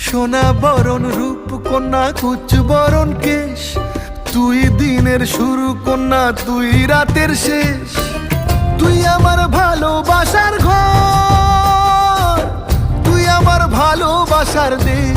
সোনা বরণ রূপ কন্যা কুচ বরণ কেশ, তুই দিনের শুরু কন্যা তুই রাতের শেষ। তুই আমার ভালোবাসার ঘর, তুই আমার ভালোবাসার দেশ।